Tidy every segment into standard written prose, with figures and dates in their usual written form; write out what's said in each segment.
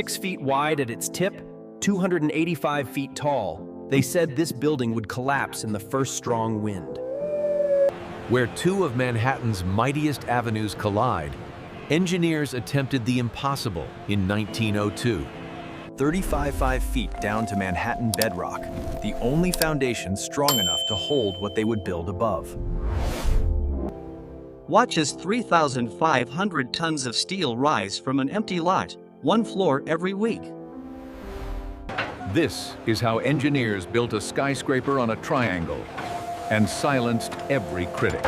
6 feet wide at its tip, 285 feet tall, they said this building would collapse in the first strong wind. Where two of Manhattan's mightiest avenues collide, engineers attempted the impossible in 1902. 35 feet down to Manhattan bedrock, the only foundation strong enough to hold what they would build above. Watch as 3,500 tons of steel rise from an empty lot, one floor every week. This is how engineers built a skyscraper on a triangle and silenced every critic.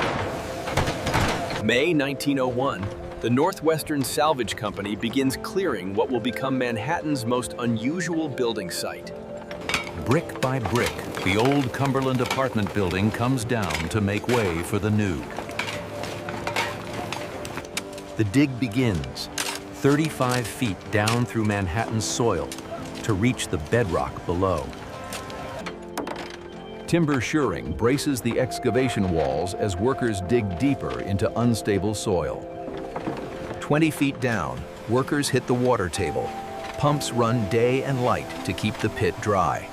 May 1901, the Northwestern Salvage Company begins clearing what will become Manhattan's most unusual building site. Brick by brick, the old Cumberland apartment building comes down to make way for the new. The dig begins, 35 feet down through Manhattan's soil to reach the bedrock below. Timber shoring braces the excavation walls as workers dig deeper into unstable soil. 20 feet down, workers hit the water table. Pumps run day and light to keep the pit dry.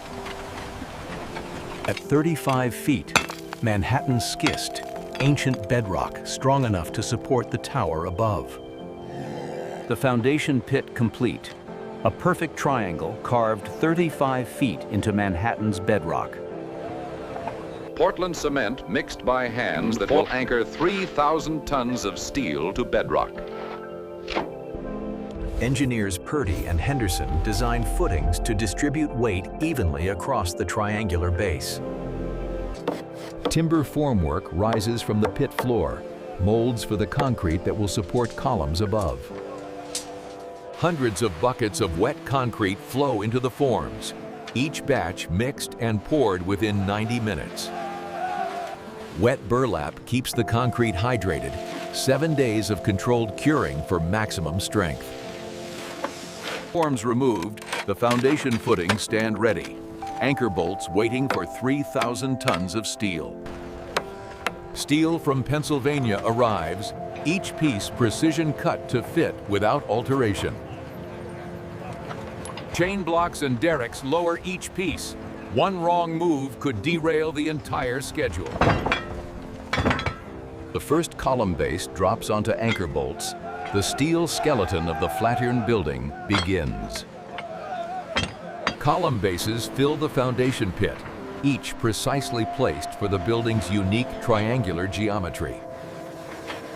At 35 feet, Manhattan schist, ancient bedrock strong enough to support the tower above. The foundation pit complete, a perfect triangle carved 35 feet into Manhattan's bedrock. Portland cement mixed by hands that will anchor 3,000 tons of steel to bedrock. Engineers Purdy and Henderson designed footings to distribute weight evenly across the triangular base. Timber formwork rises from the pit floor, molds for the concrete that will support columns above. Hundreds of buckets of wet concrete flow into the forms, each batch mixed and poured within 90 minutes. Wet burlap keeps the concrete hydrated, 7 days of controlled curing for maximum strength. Forms removed, the foundation footings stand ready, anchor bolts waiting for 3,000 tons of steel. Steel from Pennsylvania arrives, each piece precision cut to fit without alteration. Chain blocks and derricks lower each piece. One wrong move could derail the entire schedule. The first column base drops onto anchor bolts. The steel skeleton of the Flatiron Building begins. Column bases fill the foundation pit, each precisely placed for the building's unique triangular geometry.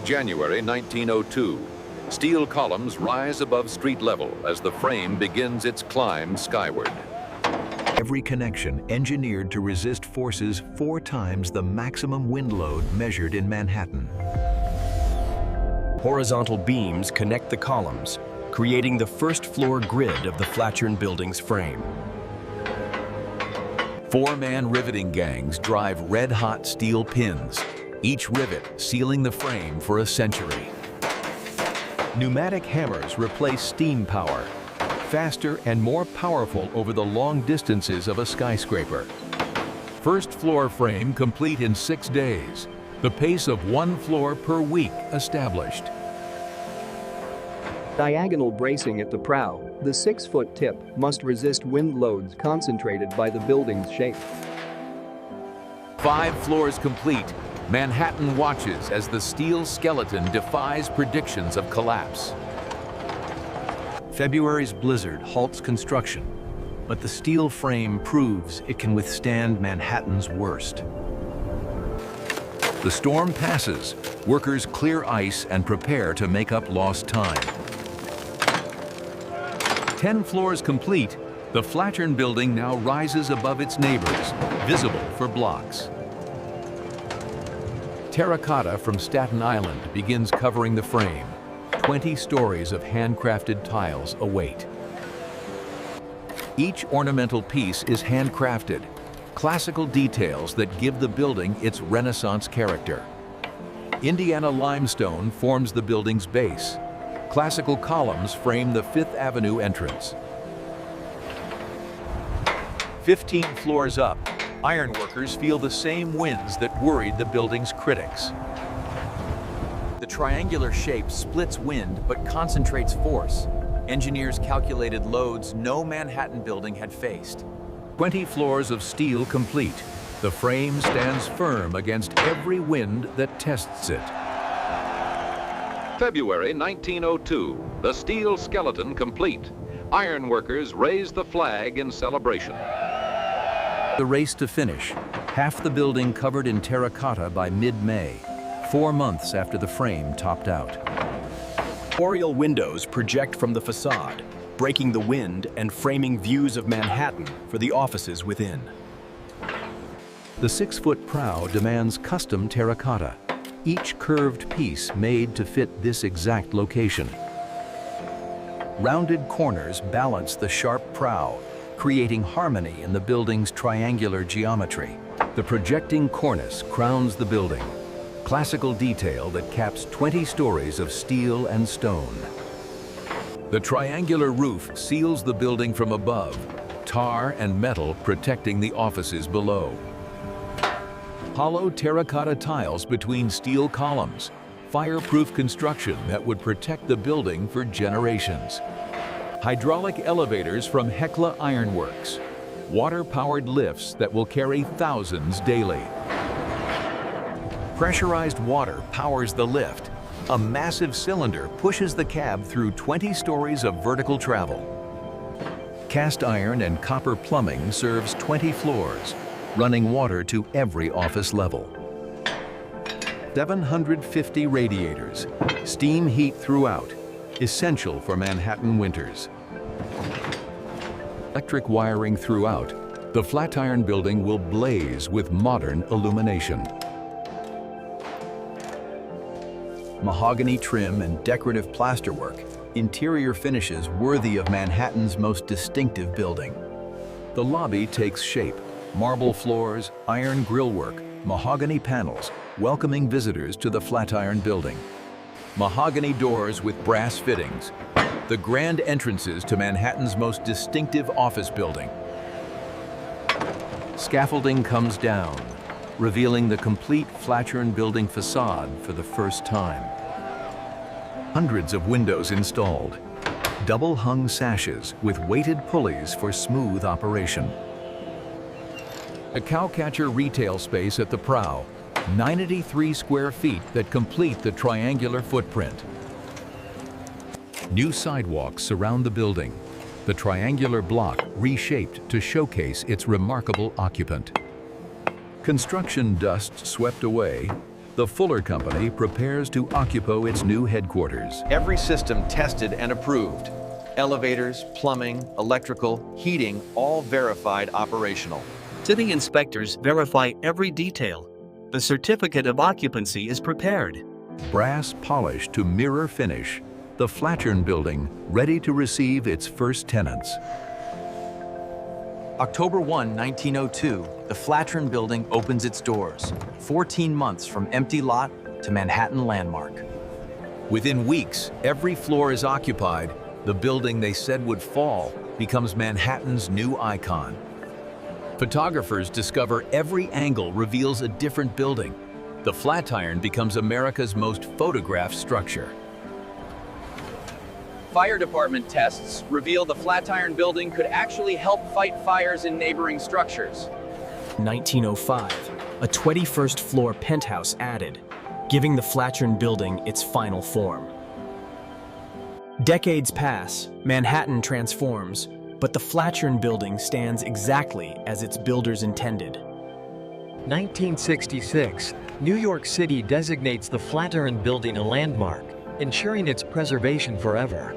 January 1902. Steel columns rise above street level as the frame begins its climb skyward. Every connection engineered to resist forces 4 times the maximum wind load measured in Manhattan. Horizontal beams connect the columns, creating the first floor grid of the Flatiron Building's frame. 4-man riveting gangs drive red-hot steel pins, each rivet sealing the frame for a century. Pneumatic hammers replace steam power, faster and more powerful over the long distances of a skyscraper. First floor frame complete in 6 days, the pace of 1 floor per week established. Diagonal bracing at the prow, the 6-foot tip must resist wind loads concentrated by the building's shape. 5 floors complete, Manhattan watches as the steel skeleton defies predictions of collapse. February's blizzard halts construction, but the steel frame proves it can withstand Manhattan's worst. The storm passes, workers clear ice and prepare to make up lost time. 10 floors complete, the Flatiron Building now rises above its neighbors, visible for blocks. Terracotta from Staten Island begins covering the frame. 20 stories of handcrafted tiles await. Each ornamental piece is handcrafted, classical details that give the building its Renaissance character. Indiana limestone forms the building's base. Classical columns frame the Fifth Avenue entrance. 15 floors up, ironworkers feel the same winds that worried the building's critics. The triangular shape splits wind but concentrates force. Engineers calculated loads no Manhattan building had faced. 20 floors of steel complete. The frame stands firm against every wind that tests it. February 1902, the steel skeleton complete. Ironworkers raised the flag in celebration. The race to finish. Half the building covered in terracotta by mid-May, 4 months after the frame topped out. Oriel windows project from the facade, breaking the wind and framing views of Manhattan for the offices within. The 6-foot prow demands custom terracotta, each curved piece made to fit this exact location. Rounded corners balance the sharp prow, creating harmony in the building's triangular geometry. The projecting cornice crowns the building, classical detail that caps 20 stories of steel and stone. The triangular roof seals the building from above, tar and metal protecting the offices below. Hollow terracotta tiles between steel columns, fireproof construction that would protect the building for generations. Hydraulic elevators from Hekla Ironworks, water-powered lifts that will carry thousands daily. Pressurized water powers the lift. A massive cylinder pushes the cab through 20 stories of vertical travel. Cast iron and copper plumbing serves 20 floors, running water to every office level. 750 radiators, steam heat throughout, essential for Manhattan winters. Electric wiring throughout, the Flatiron Building will blaze with modern illumination. Mahogany trim and decorative plasterwork, interior finishes worthy of Manhattan's most distinctive building. The lobby takes shape, marble floors, iron grillwork, mahogany panels, welcoming visitors to the Flatiron Building. Mahogany doors with brass fittings, the grand entrances to Manhattan's most distinctive office building. Scaffolding comes down, revealing the complete Flatiron Building facade for the first time. Hundreds of windows installed, double-hung sashes with weighted pulleys for smooth operation. A cowcatcher retail space at the prow, 93 square feet that complete the triangular footprint. New sidewalks surround the building, the triangular block reshaped to showcase its remarkable occupant. Construction dust swept away, the Fuller Company prepares to occupy its new headquarters. Every system tested and approved. Elevators, plumbing, electrical, heating, all verified operational. City inspectors verify every detail. The certificate of occupancy is prepared. Brass polished to mirror finish, the Flatiron Building ready to receive its first tenants. October 1, 1902, the Flatiron Building opens its doors, 14 months from empty lot to Manhattan landmark. Within weeks, every floor is occupied. The building they said would fall becomes Manhattan's new icon. Photographers discover every angle reveals a different building. The Flatiron becomes America's most photographed structure. Fire department tests reveal the Flatiron Building could actually help fight fires in neighboring structures. 1905, a 21st floor penthouse added, giving the Flatiron Building its final form. Decades pass, Manhattan transforms, but the Flatiron Building stands exactly as its builders intended. 1966, New York City designates the Flatiron Building a landmark, ensuring its preservation forever.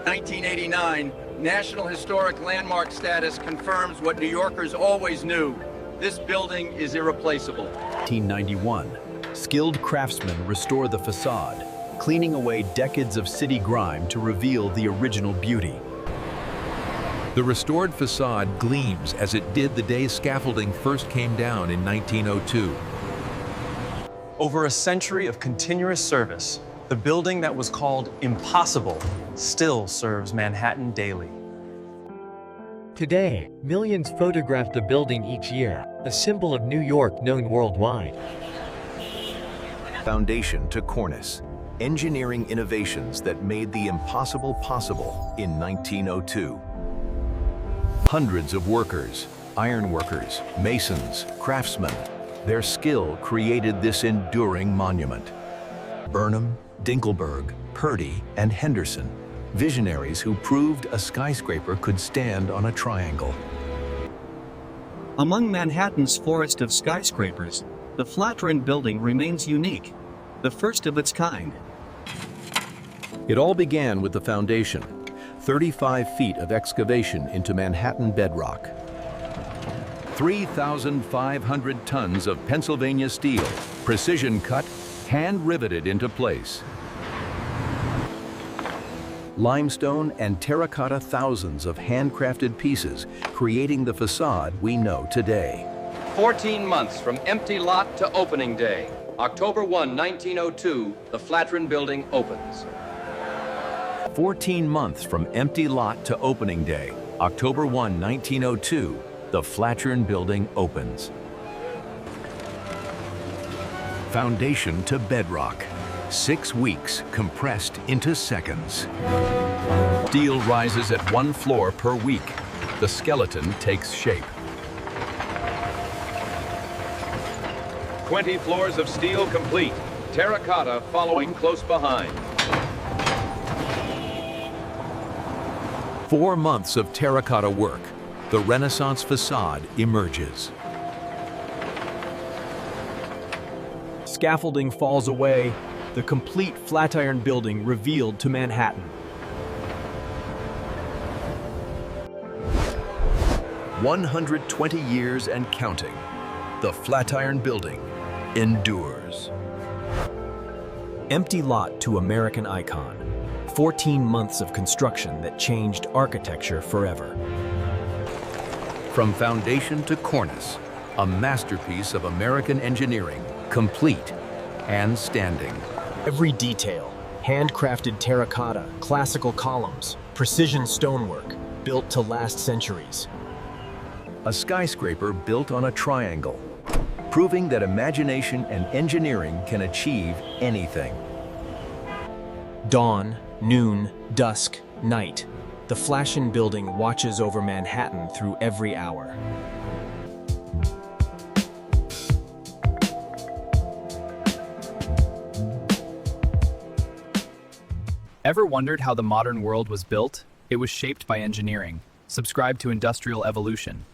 1989, National Historic Landmark status confirms what New Yorkers always knew. This building is irreplaceable. 1991, skilled craftsmen restore the facade, cleaning away decades of city grime to reveal the original beauty. The restored facade gleams as it did the day scaffolding first came down in 1902. Over a century of continuous service, the building that was called impossible still serves Manhattan daily. Today, millions photograph the building each year, a symbol of New York known worldwide. Foundation to cornice, engineering innovations that made the impossible possible in 1902. Hundreds of workers, ironworkers, masons, craftsmen, their skill created this enduring monument. Burnham, Dinkelberg, Purdy, and Henderson, visionaries who proved a skyscraper could stand on a triangle. Among Manhattan's forest of skyscrapers, the Flatiron Building remains unique, the first of its kind. It all began with the foundation, 35 feet of excavation into Manhattan bedrock. 3,500 tons of Pennsylvania steel, precision cut, hand riveted into place. Limestone and terracotta thousands of handcrafted pieces, creating the facade we know today. 14 months from empty lot to opening day. October 1, 1902, the Flatiron Building opens. 14 months from empty lot to opening day, October 1, 1902, the Flatiron Building opens. Foundation to bedrock. 6 weeks compressed into seconds. Steel rises at 1 floor per week. The skeleton takes shape. 20 floors of steel complete. Terracotta following close behind. 4 months of terracotta work. The Renaissance facade emerges. Scaffolding falls away, the complete Flatiron Building revealed to Manhattan. 120 years and counting. The Flatiron Building endures. Empty lot to American icon. 14 months of construction that changed architecture forever. From foundation to cornice, a masterpiece of American engineering, complete and standing. Every detail, handcrafted terracotta, classical columns, precision stonework, built to last centuries. A skyscraper built on a triangle, proving that imagination and engineering can achieve anything. Dawn, noon, dusk, night. The Flatiron Building watches over Manhattan through every hour. Ever wondered how the modern world was built? It was shaped by engineering. Subscribe to Industrial Evolution.